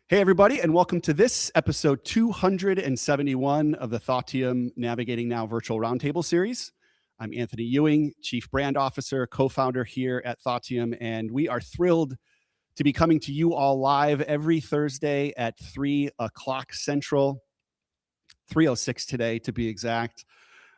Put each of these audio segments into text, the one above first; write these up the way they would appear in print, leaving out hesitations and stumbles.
Hey, everybody, and welcome to this episode 271 of the Thoughtium Navigating Now Virtual Roundtable Series. I'm Anthony Ewing, Chief Brand Officer, co-founder here at Thoughtium, and we are thrilled to be coming to you all live every Thursday at 3 o'clock Central, 3:06 today to be exact.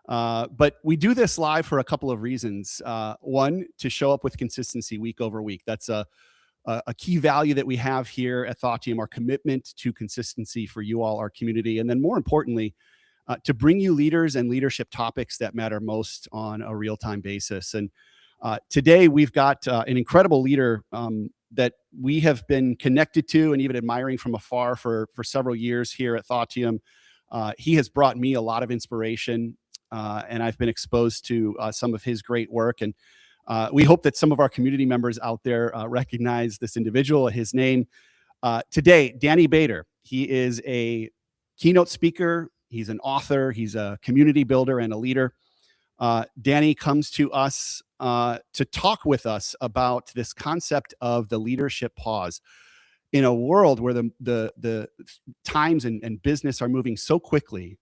But we do this live for a couple of reasons. One, to show up with consistency week over week. That's a key value that we have here at Thoughtium, our commitment to consistency for you all, our community. And then more importantly, to bring you leaders and leadership topics that matter most on a real-time basis. And today we've got an incredible leader that we have been connected to and even admiring from afar for several years here at Thoughtium. He has brought me a lot of inspiration, and I've been exposed to some of his great work. And we hope that some of our community members out there recognize this individual. His name today, Danny Bader. He is a keynote speaker. He's an author. He's a community builder and a leader. Danny comes to us to talk with us about this concept of the leadership pause. In a world where the times and business are moving so quickly,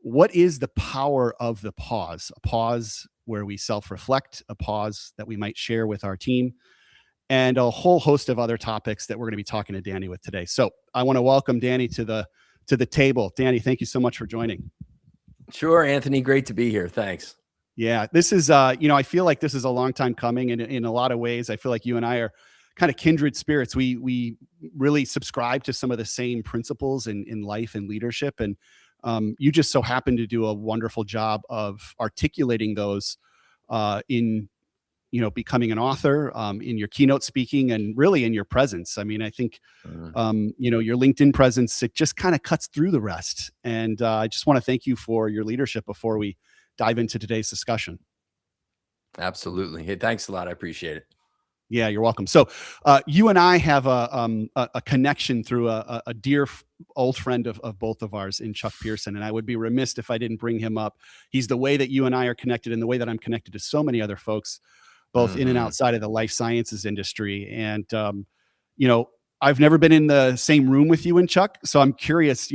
what is the power of the pause? A pause where we self-reflect, a pause that we might share with our team, and a whole host of other topics that we're going to be talking to Danny with today. So I want to welcome Danny to the table. Danny, thank you so much for joining. Sure, Anthony. Great to be here. Thanks. Yeah, this is, I feel like this is a long time coming, and in a lot of ways, I feel like you and I are kind of kindred spirits. We really subscribe to some of the same principles in life and leadership, and you just so happen to do a wonderful job of articulating those in, becoming an author, in your keynote speaking, and really in your presence. I mean, I think, your LinkedIn presence, it just kind of cuts through the rest. And I just want to thank you for your leadership before we dive into today's discussion. Absolutely. Hey, thanks a lot. I appreciate it. Yeah, you're welcome. So you and I have a connection through a dear old friend of both of ours in Chuck Pearson, and I would be remiss if I didn't bring him up. He's the way that you and I are connected and the way that I'm connected to so many other folks, both in and outside of the life sciences industry. And, I've never been in the same room with you and Chuck, so I'm curious,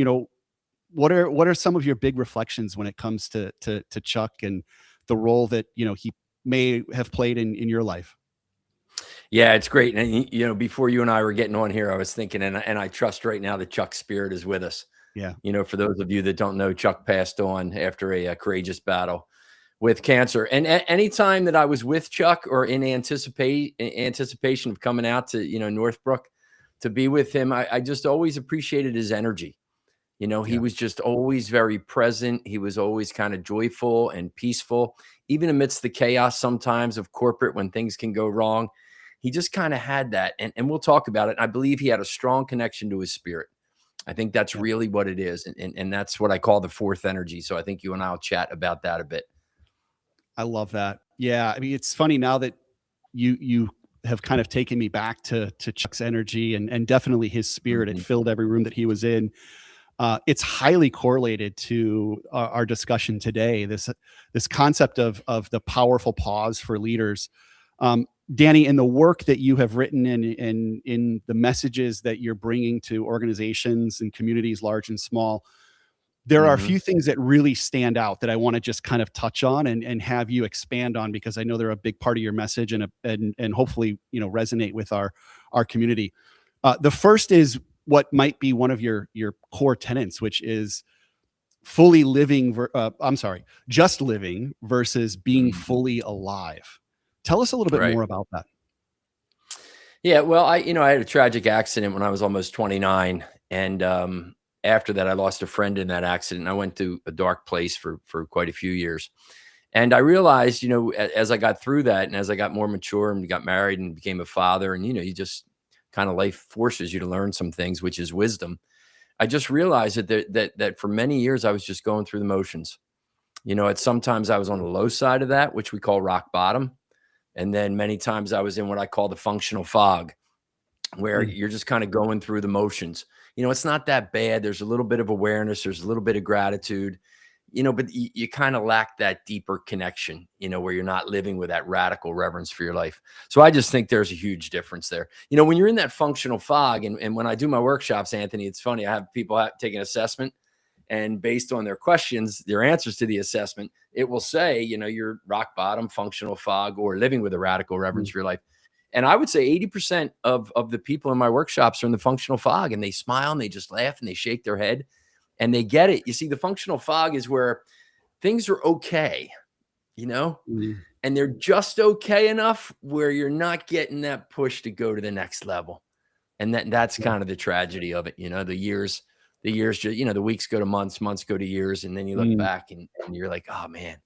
what are some of your big reflections when it comes to Chuck and the role that, he may have played in your life? Yeah, it's great. And, before you and I were getting on here, I was thinking, and I trust right now that Chuck's spirit is with us. Yeah. For those of you that don't know, Chuck passed on after a courageous battle with cancer. And anytime that I was with Chuck or in anticipation of coming out to, Northbrook to be with him, I just always appreciated his energy. He was just always very present. He was always kind of joyful and peaceful, even amidst the chaos sometimes of corporate when things can go wrong. He just kind of had that. And we'll talk about it. I believe he had a strong connection to his spirit. I think that's really what it is. And that's what I call the fourth energy. So I think you and I will chat about that a bit. I love that. Yeah. I mean, it's funny now that you have kind of taken me back to Chuck's energy and definitely his spirit. It filled every room that he was in. It's highly correlated to our discussion today. This concept of the powerful pause for leaders. Danny, in the work that you have written and in the messages that you're bringing to organizations and communities, large and small, there are a few things that really stand out that I want to just kind of touch on and have you expand on, because I know they're a big part of your message and hopefully, resonate with our community. The first is what might be one of your core tenets, which is just living versus being fully alive. Tell us a little bit more about that. Yeah, well, I had a tragic accident when I was almost 29. And after that, I lost a friend in that accident. I went to a dark place for quite a few years. And I realized, as I got through that and as I got more mature and got married and became a father, and, you just kind of life forces you to learn some things, which is wisdom. I just realized that for many years, I was just going through the motions. Sometimes I was on the low side of that, which we call rock bottom. And then many times I was in what I call the functional fog, where you're just kind of going through the motions. It's not that bad. There's a little bit of awareness. There's a little bit of gratitude. but you kind of lack that deeper connection, where you're not living with that radical reverence for your life. So I just think there's a huge difference there. When you're in that functional fog, and when I do my workshops, Anthony, it's funny. I have people take an assessment, and based on their questions, their answers to the assessment, it will say, you're rock bottom, functional fog, or living with a radical reverence for your life. And I would say 80% of the people in my workshops are in the functional fog, and they smile and they just laugh and they shake their head. And they get it. You see, the functional fog is where things are okay, and they're just okay enough where you're not getting that push to go to the next level. And that's kind of the tragedy of it. The years, the weeks go to months, months go to years. And then you look back and you're like, oh man,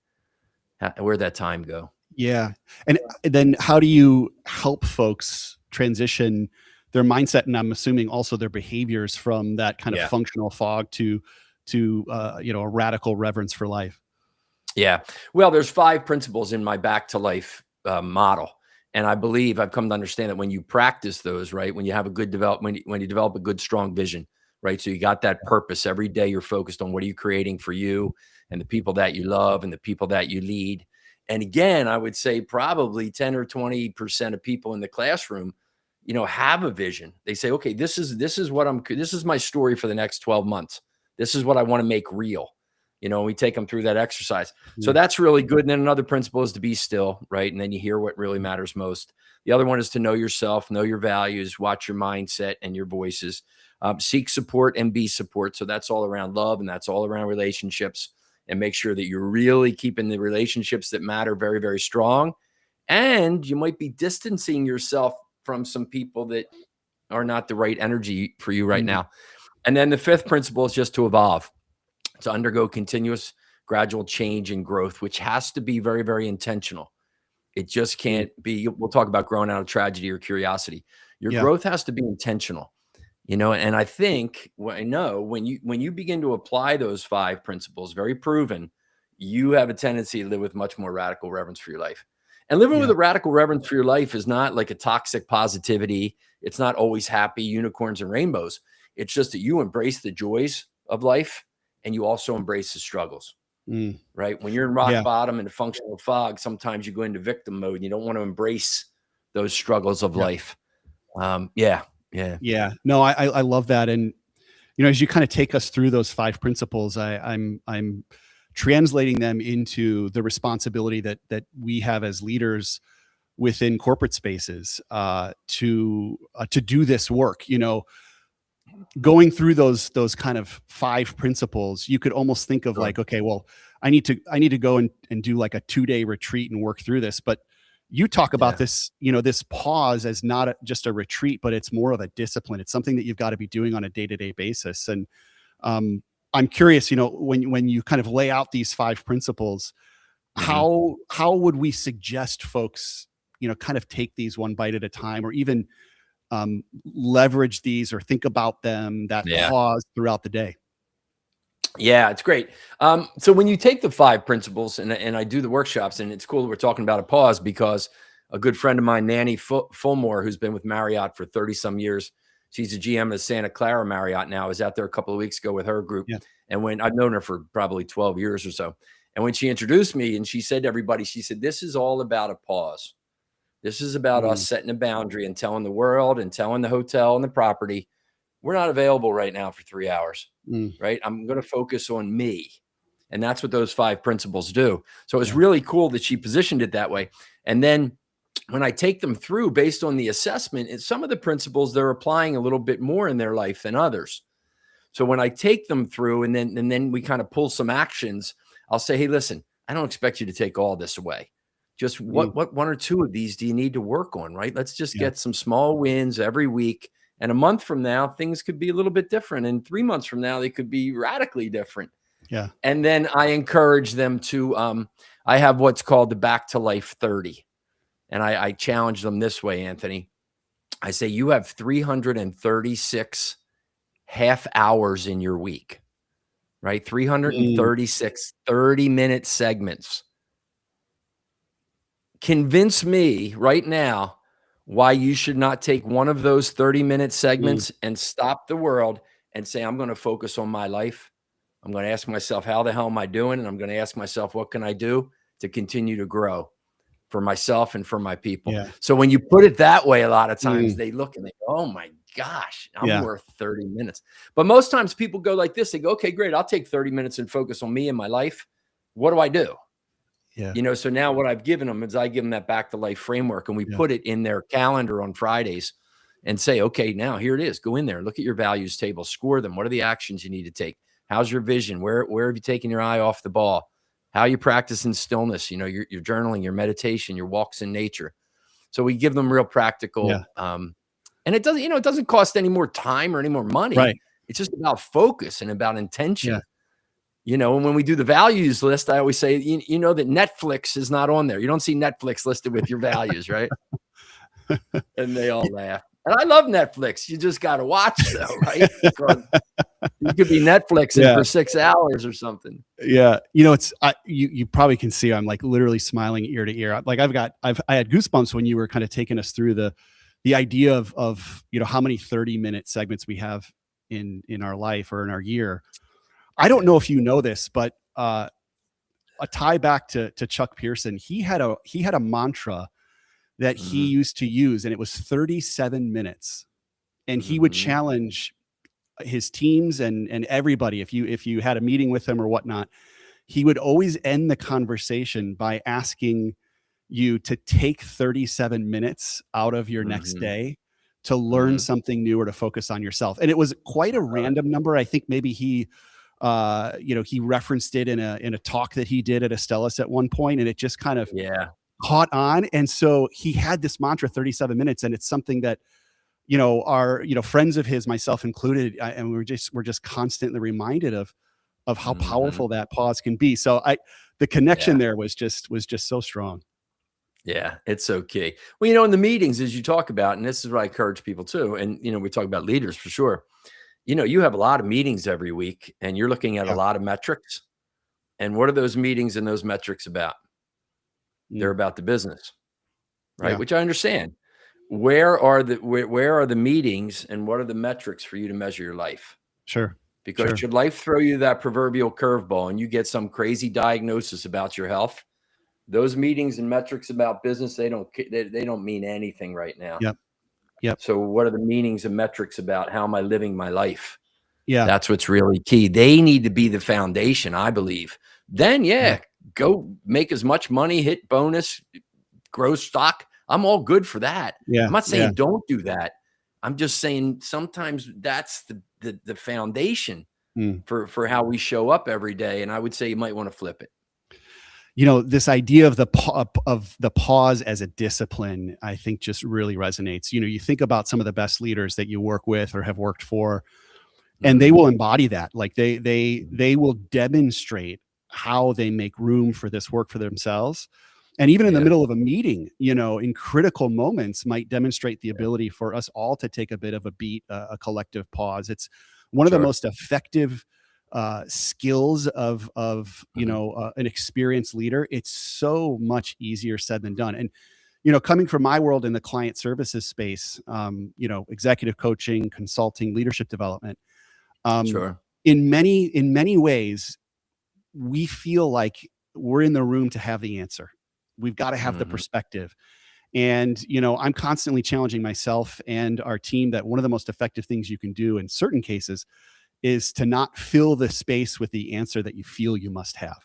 where'd that time go? Yeah. And then how do you help folks transition their mindset, and I'm assuming also their behaviors, from that kind of functional fog to a radical reverence for life? Yeah. Well, there's 5 principles in my back to life model. And I believe I've come to understand that when you practice those, right, when you have a good development, when you develop a good, strong vision, right? So you got that purpose every day. You're focused on what are you creating for you and the people that you love and the people that you lead. And again, I would say probably 10 or 20% of people in the classroom, have a vision. They say, okay, this is my story for the next 12 months. This is what I want to make real. We take them through that exercise. So that's really good. And then another principle is to be still, right? And then you hear what really matters most. The other one is to know yourself, know your values, watch your mindset and your voices, seek support and be support. So that's all around love, and that's all around relationships, and make sure that you're really keeping the relationships that matter very, very strong. And you might be distancing yourself from some people that are not the right energy for you right now. And then the 5th principle is just to evolve, to undergo continuous gradual change and growth, which has to be very, very intentional. It just can't be, we'll talk about growing out of tragedy or curiosity. Your growth has to be intentional, and I think, I know when you begin to apply those 5 principles, very proven, you have a tendency to live with much more radical reverence for your life. And living with a radical reverence for your life is not like a toxic positivity. It's not always happy unicorns and rainbows. It's just that you embrace the joys of life, and you also embrace the struggles, right? When you're in rock bottom and the functional fog, sometimes you go into victim mode and you don't want to embrace those struggles of life. Yeah. No, I love that. And, as you kind of take us through those 5 principles, I'm translating them into the responsibility that we have as leaders within corporate spaces to do this work. Going through those kind of 5 principles, you could almost think of like, okay, well, I need to go and do like a 2-day retreat and work through this. But you talk about this, this pause as not just a retreat, but it's more of a discipline. It's something that you've got to be doing on a day-to-day basis. And I'm curious, when you kind of lay out these 5 principles, how would we suggest folks, kind of take these one bite at a time, or even leverage these or think about them, that pause throughout the day? Yeah, it's great. So when you take the 5 principles, and I do the workshops, and it's cool that we're talking about a pause, because a good friend of mine, Nanny Fulmore, who's been with Marriott for 30 some years, she's a GM of Santa Clara Marriott now. I was out there a couple of weeks ago with her group. And when I've known her for probably 12 years or so. And when she introduced me and she said to everybody, she said, this is all about a pause. This is about us setting a boundary and telling the world and telling the hotel and the property, we're not available right now for 3 hours, right? I'm going to focus on me. And that's what those 5 principles do. So it's really cool that she positioned it that way. And then when I take them through based on the assessment, some of the principles they're applying a little bit more in their life than others. So when I take them through and then we kind of pull some actions, I'll say, hey, listen, I don't expect you to take all this away. Just what 1 or 2 of these do you need to work on, right? Let's just get some small wins every week. And a month from now, things could be a little bit different. And 3 months from now, they could be radically different. Yeah. And then I encourage them to, I have what's called the Back to Life 30. And I challenge them this way, Anthony. I say, you have 336 half hours in your week, right? 336 30-minute segments. Convince me right now why you should not take one of those 30-minute segments and stop the world and say, I'm going to focus on my life. I'm going to ask myself, how the hell am I doing? And I'm going to ask myself, what can I do to continue to grow for myself and for my people? Yeah. So when you put it that way, a lot of times Mm. they look and they go, oh my gosh, I'm Yeah. worth 30 minutes. But most times people go like this. They go, okay, great. I'll take 30 minutes and focus on me and my life. What do I do? Yeah. You know, so now what I've given them is I give them that back to life framework, and we Yeah. put it in their calendar on Fridays and say, okay, now here it is. Go in there, look at your values table, score them. What are the actions you need to take? How's your vision? Where have you taken your eye off the ball? How are you practicing stillness? You know, your journaling, your meditation, your walks in nature. So we give them real practical, Yeah. and it doesn't, you know, it doesn't cost any more time or any more money. Right. It's just about focus and about Yeah. intention. You know, and when we do the values list, I always say, you know, that Netflix is not on there. You don't see Netflix listed with your values, right? And they all laugh. And I love Netflix. You just got to watch though, right? Because you could be Netflixing Yeah. for 6 hours or something. Yeah. You know, it's, you probably can see I'm like literally smiling ear to ear. Like I had goosebumps when you were kind of taking us through the idea of, you know, how many 30-minute segments we have in our life or in our year. I don't know if you know this, but a tie back to Chuck Pearson, he had a mantra that he used to use, and it was 37 minutes. And he would challenge his teams and everybody. If you had a meeting with him or whatnot, he would always end the conversation by asking you to take 37 minutes out of your next day to learn something new or to focus on yourself. And it was quite a random number. I think maybe he, you know, he referenced it in a talk that he did at Estellas at one point, and it just kind of caught on. And so he had this mantra, 37 minutes, and it's something that, you know, our, you know, friends of his, myself included, and we're just constantly reminded of how powerful that pause can be. So the connection there was just so strong. Yeah, it's so key. Well, you know, in the meetings, as you talk about, and this is what I encourage people too, and, you know, we talk about leaders for sure. You know, you have a lot of meetings every week and you're looking at a lot of metrics. And what are those meetings and those metrics about? They're about the business, right? Yeah. Which I understand. Where are the meetings and what are the metrics for you to measure your life? Sure. Because should life throw you that proverbial curveball and you get some crazy diagnosis about your health, those meetings and metrics about business, they don't mean anything right now. Yep. So what are the meanings and metrics about how am I living my life? Yeah. That's what's really key. They need to be the foundation, I believe. Then, go make as much money, hit bonus, grow stock. I'm all good for that. Yeah. I'm not saying don't do that. I'm just saying sometimes that's the foundation for how we show up every day. And I would say you might want to flip it. You know, this idea of the pause as a discipline, I think just really resonates. You know, you think about some of the best leaders that you work with or have worked for, and they will embody that. Like they will demonstrate how they make room for this work for themselves. And even in the middle of a meeting, you know, in critical moments might demonstrate the ability for us all to take a bit of a beat, a collective pause. It's one of the most effective skills of you know, an experienced leader. It's so much easier said than done. And, you know, coming from my world in the client services space, you know, executive coaching, consulting, leadership development, in many ways, we feel like we're in the room to have the answer. We've got to have the perspective. And, you know, I'm constantly challenging myself and our team that one of the most effective things you can do in certain cases is to not fill the space with the answer that you feel you must have.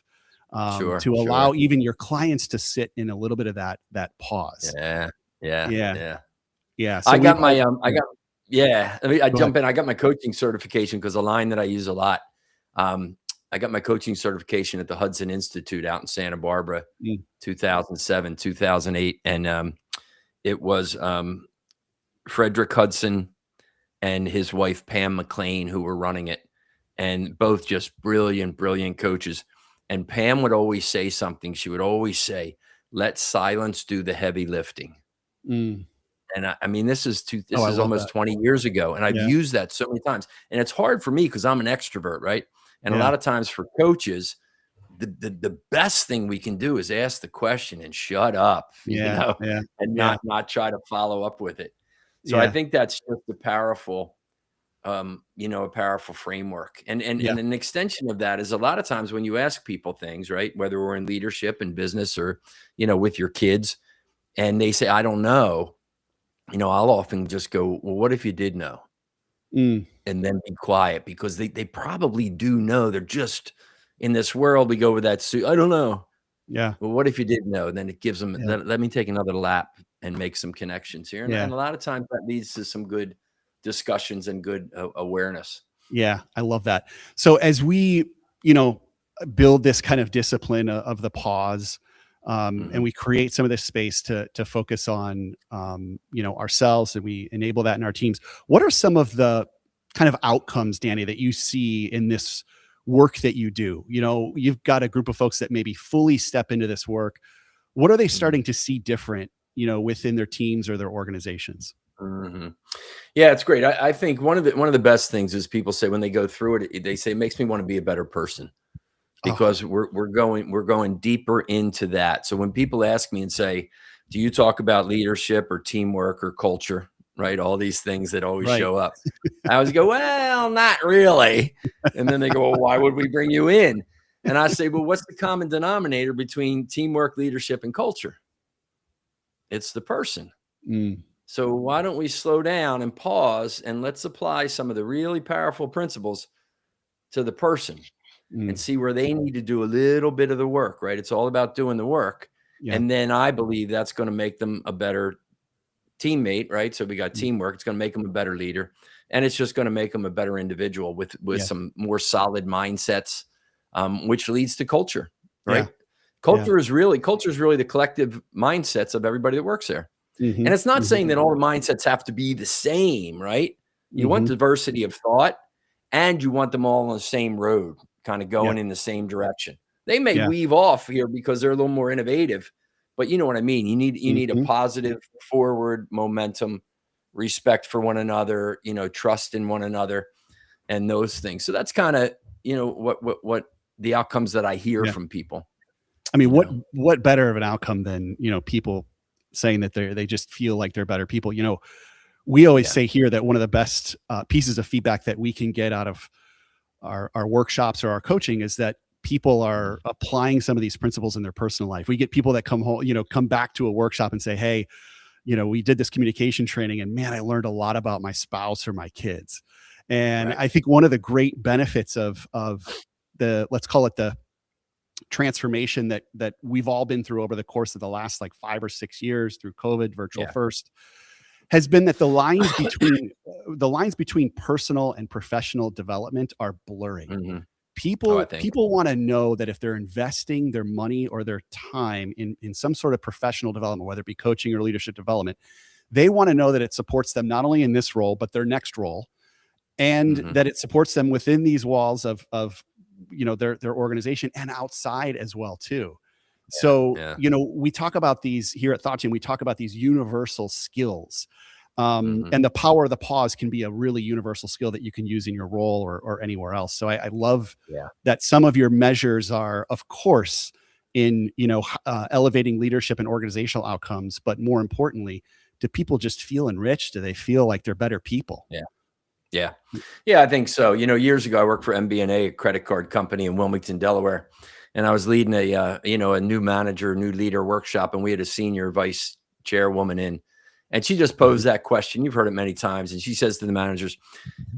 To allow even your clients to sit in a little bit of that pause. Yeah. So I got my, I Go jump ahead. in. I got my coaching certification because a line that I use a lot. I got my coaching certification at the Hudson Institute out in Santa Barbara, 2007, 2008. And it was Frederick Hudson and his wife, Pam McLean, who were running it. And both just brilliant coaches. And Pam would always say something. She would always say, let silence do the heavy lifting. And I mean, this is almost 20 years ago. And I've used that so many times. And it's hard for me because I'm an extrovert, right? And a lot of times for coaches, the best thing we can do is ask the question and shut up, you know, and not try to follow up with it. So I think that's just a powerful a powerful framework. And Yeah. an extension of that is a lot of times when you ask people things, right? Whether we're in leadership and business or, with your kids, and they say, I don't know, I'll often just go, well, what if you did know? Mm. And then be quiet, because they probably do know. They're just in this world. We go with that suit. I don't know. Yeah. Well, what if you did know? Then it gives them, Yeah. let me take another lap and make some connections here. And Yeah. a lot of times that leads to some good discussions and good awareness. Yeah. I love that. So as we, you know, build this kind of discipline of the pause, and we create some of this space to focus on, ourselves, and we enable that in our teams. What are some of the kind of outcomes, Danny, that you see in this work that you do? You've got a group of folks that maybe fully step into this work. What are they starting to see different, within their teams or their organizations? Yeah, it's great. I think one of the best things is people say when they go through it, they say it makes me want to be a better person, Oh, because we're going deeper into that. So when people ask me and say, "Do you talk about leadership or teamwork or culture?" Right, all these things that always right. show up. I always go, "Well, not really." And then they go, "Well, why would we bring you in?" And I say, "Well, what's the common denominator between teamwork, leadership, and culture? It's the person. Mm, So why don't we slow down and pause, and let's apply some of the really powerful principles to the person and mm, see where they need to do a little bit of the work," right? It's all about doing the work. yeah. And then I believe that's going to make them a better teammate, right? So we got Mm, teamwork. It's going to make them a better leader. And it's just going to make them a better individual with yeah. some more solid mindsets, which leads to culture, Yeah. right? Yeah. Culture is really the collective mindsets of everybody that works there. And Mhm. it's not Mhm. saying that all the mindsets have to be the same, right? You want Mhm. diversity of thought, and you want them all on the same road, kind of Yeah. going in the same direction. They may Yeah. weave off here because they're a little more innovative, but you know what I mean? You need a Mhm. positive forward momentum, respect for one another, trust in one another, and those things. So that's kind of, what the outcomes that I hear Yeah. from people, I mean, you know. what better of an outcome than, people saying that they just feel like they're better people. We always Yeah. say here that one of the best pieces of feedback that we can get out of our workshops or our coaching is that people are applying some of these principles in their personal life. We get people that come home, come back to a workshop and say, "Hey, we did this communication training, and man, I learned a lot about my spouse or my kids." And Right. I think one of the great benefits of the, let's call it, the transformation that we've all been through over the course of the last like 5 or 6 years through COVID, virtual Yeah. first, has been that the lines between personal and professional development are blurring. hmm Oh, I think. People want to know that if they're investing their money or their time in some sort of professional development, whether it be coaching or leadership development, they want to know that it supports them not only in this role but their next role, and hmm that it supports them within these walls of their organization and outside as well too. Yeah. So, Yeah. we talk about these here at Thought Team. We talk about these universal skills, hmm and the power of the pause can be a really universal skill that you can use in your role or anywhere else. So I love Yeah. that some of your measures are, of course, in elevating leadership and organizational outcomes, but more importantly, do people just feel enriched? Do they feel like they're better people? Yeah. Yeah. Yeah, I think so. Years ago, I worked for MBNA, a credit card company in Wilmington, Delaware, and I was leading a new manager, new leader workshop, and we had a senior vice chairwoman in, and she just Mhm. posed that question. You've heard it many times, and she says to the managers,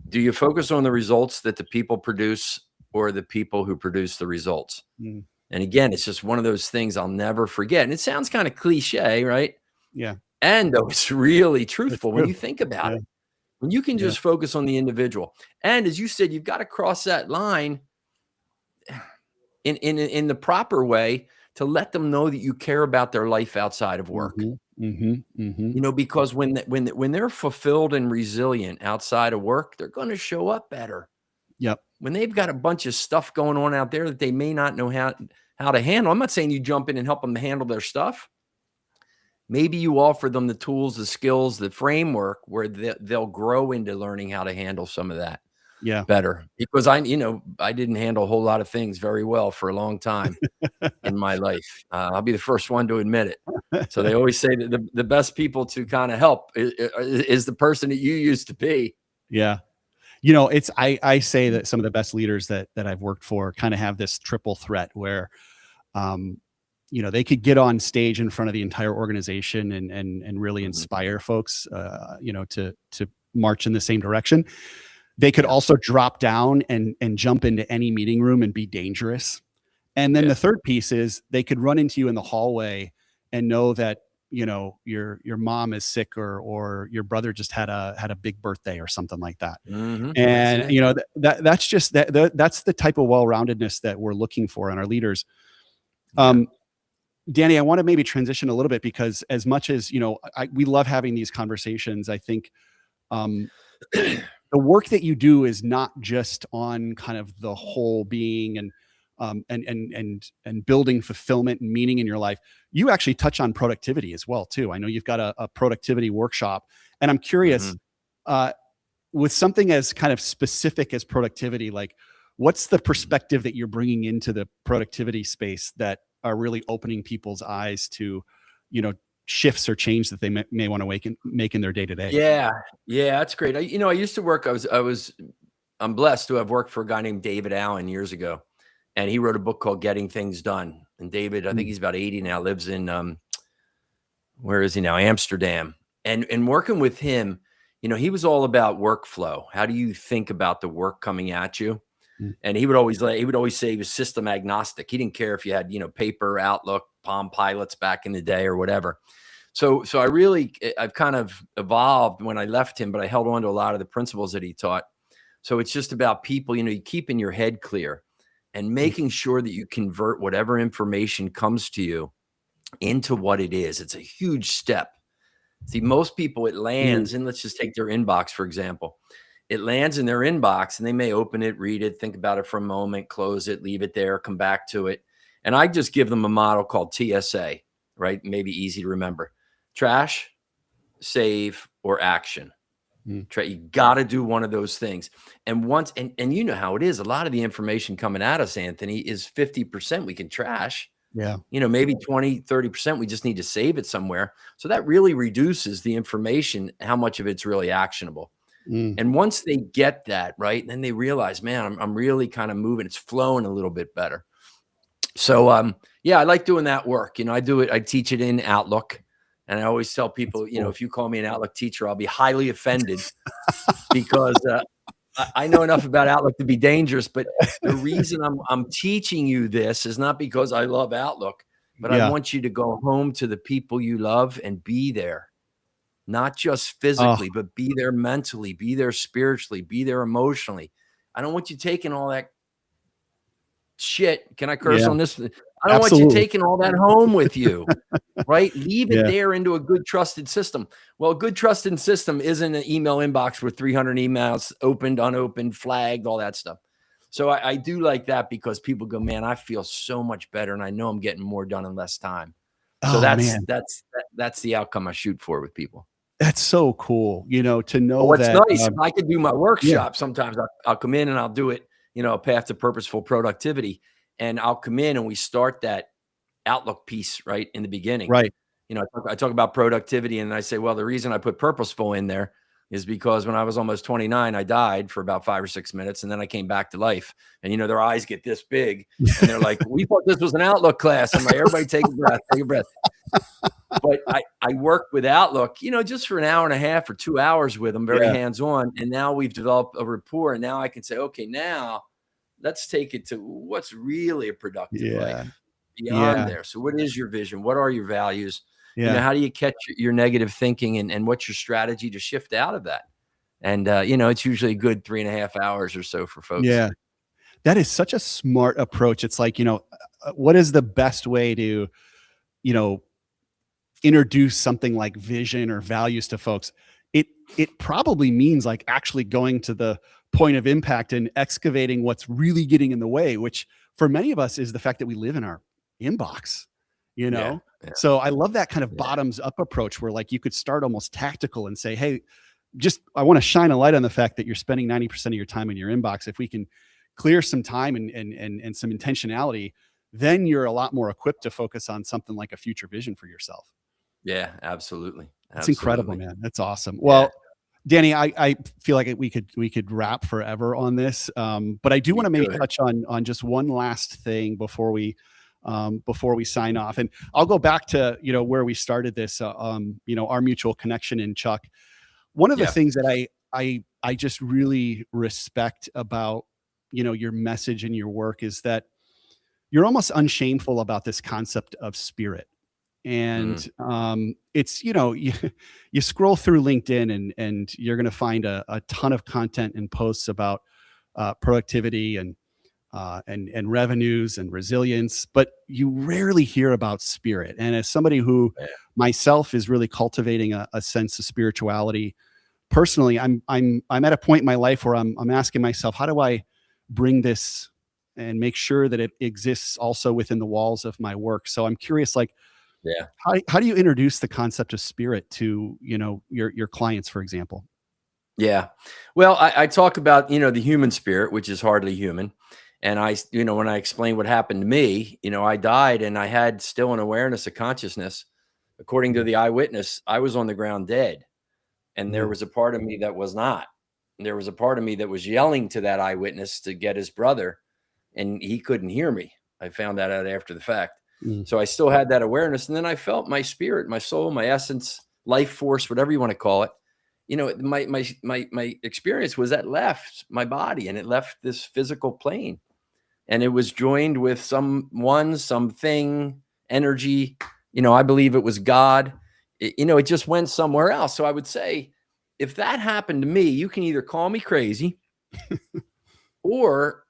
"Do you focus on the results that the people produce, or the people who produce the results?" Mm, And again, it's just one of those things I'll never forget. And it sounds kind of cliche, right? yeah, And though it's really it's truthful when true. you think about Yeah, it. When you can yeah, just focus on the individual. And as you said, you've got to cross that line in the proper way to let them know that you care about their life outside of work. mhm, mhm, mhm. Because when they're fulfilled and resilient outside of work, they're going to show up better. Yep. When they've got a bunch of stuff going on out there that they may not know how to handle. I'm not saying you jump in and help them handle their stuff. Maybe you offer them the tools, the skills, the framework where they'll grow into learning how to handle some of that Yeah. better, because I didn't handle a whole lot of things very well for a long time in my life. I'll be the first one to admit it. So they always say that the best people to kind of help is the person that you used to be. Yeah. I say that some of the best leaders that I've worked for kind of have this triple threat where, they could get on stage in front of the entire organization and really inspire folks, to march in the same direction. They could also drop down and jump into any meeting room and be dangerous. And then the third piece is they could run into you in the hallway and know that, your mom is sick or your brother just had a big birthday or something like that. And, that's just that's the type of well-roundedness that we're looking for in our leaders. Danny, I want to maybe transition a little bit because as much as, we love having these conversations, I think, the work that you do is not just on kind of the whole being and building fulfillment and meaning in your life. You actually touch on productivity as well too. I know you've got a productivity workshop, and I'm curious, with something as kind of specific as productivity, like what's the perspective that you're bringing into the productivity space that are really opening people's eyes to, shifts or change that they may want to make in their day to day? Yeah, that's great. I used to work. I'm blessed to have worked for a guy named David Allen years ago, and he wrote a book called Getting Things Done. And David, I think he's about 80 now, lives in where is he now? Amsterdam. And working with him, he was all about workflow. How do you think about the work coming at you? And he would always say he was system agnostic. He didn't care if you had, paper, Outlook, Palm Pilots back in the day or whatever. So I've kind of evolved when I left him, but I held on to a lot of the principles that he taught. So it's just about people, you keeping your head clear and making sure that you convert whatever information comes to you into what it is. It's a huge step. See, most people, it lands, and let's just take their inbox, for example. It lands in their inbox and they may open it, read it, think about it for a moment, close it, leave it there, come back to it. And I just give them a model called TSA, right? Maybe easy to remember. Trash, save, or action. You got to do one of those things. And once, and you know how it is. A lot of the information coming at us, Anthony, is 50% we can trash. Yeah. Maybe 20, 30%, we just need to save it somewhere. So that really reduces the information, how much of it's really actionable. And once they get that, right, then they realize, man, I'm really kind of moving. It's flowing a little bit better. So, I like doing that work. I do it. I teach it in Outlook. And I always tell people, if you call me an Outlook teacher, I'll be highly offended because I know enough about Outlook to be dangerous. But the reason I'm teaching you this is not because I love Outlook, but I want you to go home to the people you love and be there. Not just physically, but be there mentally, be there spiritually, be there emotionally. I don't want you taking all that shit. Can I curse on this? I don't want you taking all that home with you, right? Leave it there into a good trusted system. Well, a good trusted system isn't an email inbox with 300 emails opened, unopened, flagged, all that stuff. So I do like that because people go, man, I feel so much better. And I know I'm getting more done in less time. So that's the outcome I shoot for with people. That's so cool, to know what's that. Nice, I could do my workshop. Sometimes I'll come in and I'll do it, a path to purposeful productivity. And I'll come in and we start that Outlook piece right in the beginning. Right. I talk about productivity and I say, well, the reason I put purposeful in there is because when I was almost 29, I died for about 5 or 6 minutes and then I came back to life. And, their eyes get this big and they're like, we thought this was an Outlook class. I'm like, everybody take a breath, take a breath. But I work with Outlook, just for an hour and a half or 2 hours with them, very hands-on. And now we've developed a rapport. And now I can say, okay, now let's take it to what's really a productive life beyond there. So what is your vision? What are your values? How do you catch your negative thinking and what's your strategy to shift out of that? And, it's usually a good 3.5 hours or so for folks. Yeah. That is such a smart approach. It's like, what is the best way to, introduce something like vision or values to folks? It probably means like actually going to the point of impact and excavating what's really getting in the way, which for many of us is the fact that we live in our inbox, So I love that kind of bottoms up approach where like you could start almost tactical and say, hey, I want to shine a light on the fact that you're spending 90% of your time in your inbox. If we can clear some time and some intentionality, then you're a lot more equipped to focus on something like a future vision for yourself. Yeah, absolutely. It's incredible, man. That's awesome. Well, Danny, I feel like we could wrap forever on this, but I do want to maybe touch on just one last thing before we sign off. And I'll go back to where we started this, our mutual connection in Chuck. One of the things that I just really respect about your message and your work is that you're almost unshameful about this concept of spirit. And it's you scroll through LinkedIn and you're going to find a ton of content and posts about productivity and revenues and resilience, but you rarely hear about spirit. And as somebody who myself is really cultivating a sense of spirituality personally, I'm at a point in my life where I'm asking myself, how do I bring this and make sure that it exists also within the walls of my work? So I'm curious, like, how do you introduce the concept of spirit to, your clients, for example? Yeah. Well, I talk about, the human spirit, which is hardly human. And when I explain what happened to me, I died and I had still an awareness of consciousness. According to the eyewitness, I was on the ground dead. And there was a part of me that was not. And there was a part of me that was yelling to that eyewitness to get his brother, and he couldn't hear me. I found that out after the fact. So I still had that awareness. And then I felt my spirit, my soul, my essence, life force, whatever you want to call it. My experience was that left my body and it left this physical plane. And it was joined with something, energy. I believe it was God. It just went somewhere else. So I would say, if that happened to me, you can either call me crazy or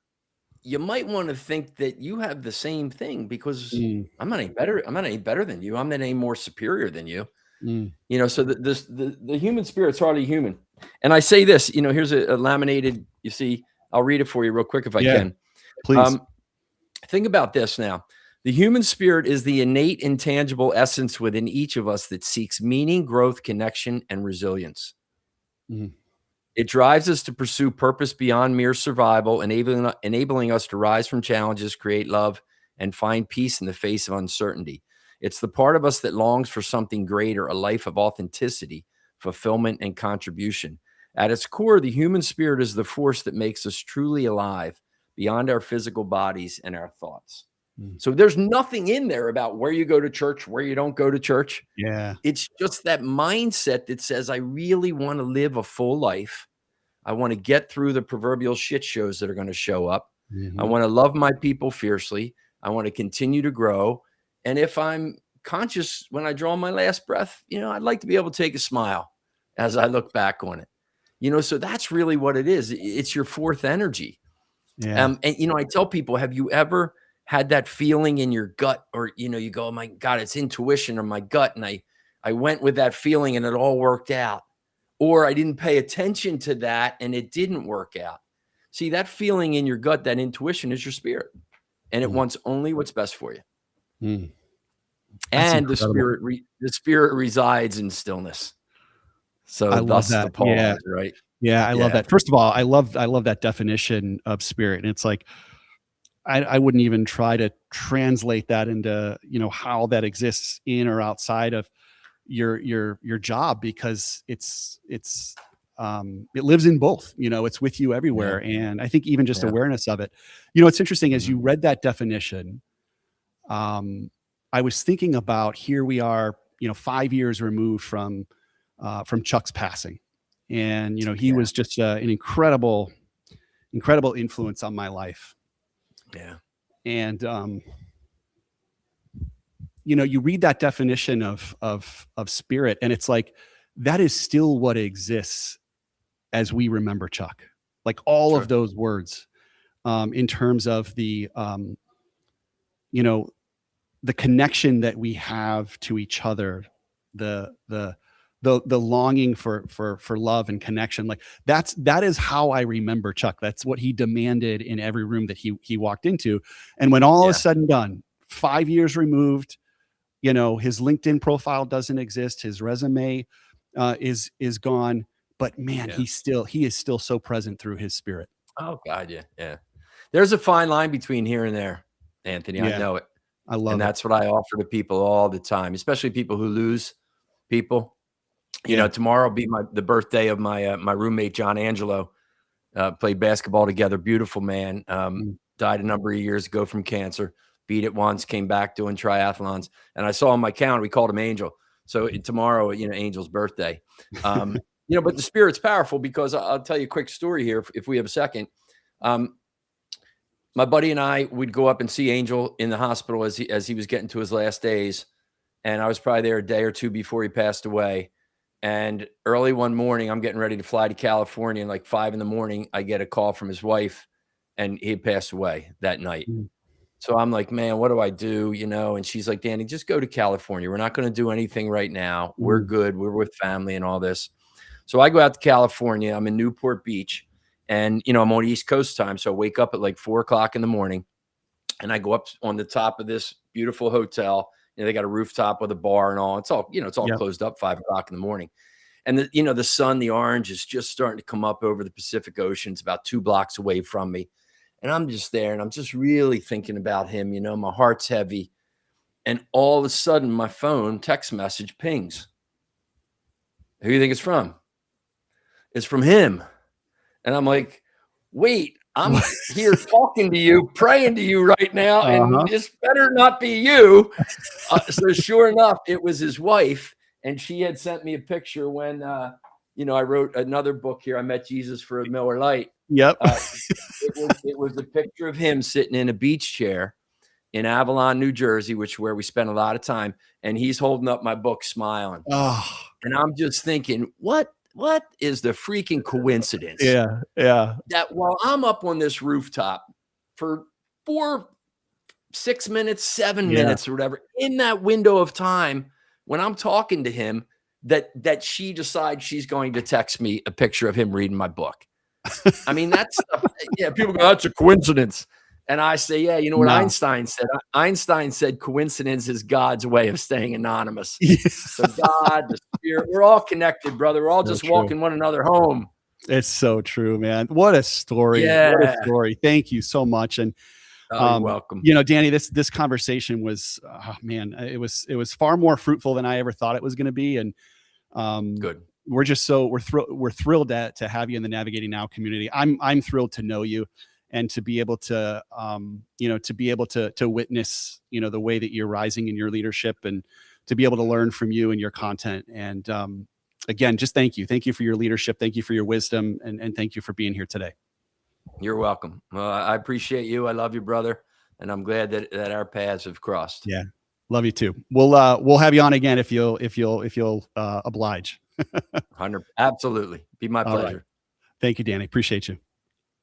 you might want to think that you have the same thing, because I'm not any better. I'm not any better than you. I'm not any more superior than you. So the human spirit's hardly human. And I say this, here's a laminated, I'll read it for you real quick if I can. Please. Think about this now. The human spirit is the innate, intangible essence within each of us that seeks meaning, growth, connection, and resilience. It drives us to pursue purpose beyond mere survival, enabling us to rise from challenges, create love, and find peace in the face of uncertainty. It's the part of us that longs for something greater, a life of authenticity, fulfillment, and contribution. At its core, the human spirit is the force that makes us truly alive beyond our physical bodies and our thoughts. So there's nothing in there about where you go to church, where you don't go to church. It's just that mindset that says, I really want to live a full life. I want to get through the proverbial shit shows that are going to show up. I want to love my people fiercely. I want to continue to grow. And if I'm conscious when I draw my last breath, I'd like to be able to take a smile as I look back on it. So that's really what it is. It's your fourth energy. And I tell people, have you ever had that feeling in your gut, or, you go, oh my God, it's intuition or my gut. And I went with that feeling and it all worked out. Or I didn't pay attention to that and it didn't work out. See, that feeling in your gut, that intuition, is your spirit, and it wants only what's best for you. And the spirit resides in stillness. So I love that. The pause, right? Yeah, I love that. First of all, I love that definition of spirit. And it's like, I wouldn't even try to translate that into, how that exists in or outside of your job, because it lives in both. It's with you everywhere. And I think even just awareness of it. It's interesting, as you read that definition, I was thinking about, here we are, 5 years removed from Chuck's passing. And, he was just an incredible influence on my life. And, you read that definition of spirit, and it's like, that is still what exists as we remember Chuck. Like all of those words, in terms of the connection that we have to each other, the longing for love and connection. Like that is how I remember Chuck. That's what he demanded in every room that he walked into. And when all is said and done, 5 years removed, his LinkedIn profile doesn't exist. His resume is gone, but man, he is still so present through his spirit. Oh God. Yeah. There's a fine line between here and there, Anthony. I know it. I love it. And that's what I offer to people all the time, especially people who lose people. You know, tomorrow will be the birthday of my roommate, John Angelo. Played basketball together. Beautiful man. Died a number of years ago from cancer. Beat it once, came back doing triathlons. And I saw on my calendar, we called him Angel. So tomorrow, you know, Angel's birthday. You know, but the spirit's powerful, because I'll tell you a quick story here if we have a second. My buddy and I would go up and see Angel in the hospital as he was getting to his last days. And I was probably there a day or two before he passed away. And early one morning, I'm getting ready to fly to California, and like 5 a.m, I get a call from his wife, and he had passed away that night. So I'm like, man, what do I do? You know, and she's like, Danny, just go to California. We're not going to do anything right now. We're good. We're with family and all this. So I go out to California. I'm in Newport Beach, and, you know, I'm on East Coast time. So I wake up at like 4 o'clock in the morning, and I go up on the top of this beautiful hotel. You know, they got a rooftop with a bar and all. It's all, you know, it's all closed up 5 o'clock in the morning. And you know, the sun, the orange is just starting to come up over the Pacific Ocean. It's about 2 blocks away from me. And I'm just there, and I'm just really thinking about him. You know, my heart's heavy. And all of a sudden, my phone text message pings. Who do you think it's from? It's from him. And I'm like, wait, I'm here talking to you, praying to you right now, and this better not be you. So sure enough, it was his wife, and she had sent me a picture when, you know, I wrote another book here, I Met Jesus for a Miller Lite. Yep. It was a picture of him sitting in a beach chair in Avalon, New Jersey, where we spent a lot of time, and he's holding up my book, smiling. And I'm just thinking, what is the freaking coincidence? Yeah. That while I'm up on this rooftop for 4, 6 minutes, 7 minutes or whatever, in that window of time when I'm talking to him, that she decides she's going to text me a picture of him reading my book. I mean, that's, people go, that's a coincidence. And I say, yeah, you know what Einstein said? Einstein said coincidence is God's way of staying anonymous. So God, the spirit, we're all connected, brother. We're all just walking one another home. It's so true, man. What a story. Yeah. What a story. Thank you so much. And you're welcome. You know, Danny, this conversation was, man, it was far more fruitful than I ever thought it was going to be. And good. We're just we're thrilled to have you in the Navigating Now community. I'm thrilled to know you, and to be able to, you know, to witness, you know, the way that you're rising in your leadership, and to be able to learn from you and your content. And again, just thank you. Thank you for your leadership. Thank you for your wisdom, and thank you for being here today. You're welcome. Well, I appreciate you. I love you, brother. And I'm glad that our paths have crossed. Yeah. Love you too. We'll have you on again if you'll oblige. 100. Absolutely. Be my pleasure. Right. Thank you, Danny. Appreciate you.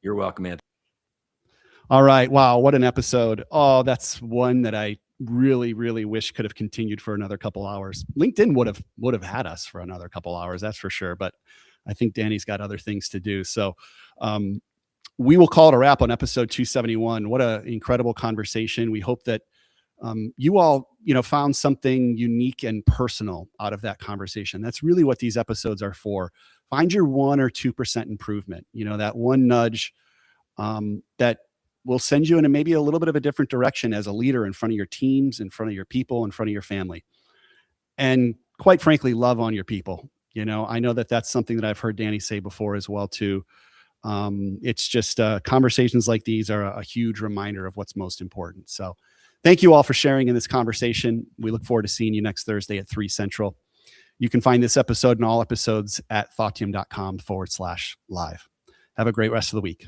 You're welcome, man. All right. Wow. What an episode. Oh, that's one that I really, really wish could have continued for another couple hours. LinkedIn would have had us for another couple hours. That's for sure. But I think Danny's got other things to do. So, we will call it a wrap on episode 271. What an incredible conversation. We hope that you all, you know, found something unique and personal out of that conversation. That's really what these episodes are for. Find your 1 or 2% improvement, you know, that one nudge that will send you in maybe a little bit of a different direction as a leader in front of your teams, in front of your people, in front of your family. And quite frankly, love on your people. You know, I know that that's something that I've heard Danny say before as well, too. It's just conversations like these are a huge reminder of what's most important. So thank you all for sharing in this conversation. We look forward to seeing you next Thursday at 3 Central. You can find this episode and all episodes at thoughteum.com/live. Have a great rest of the week.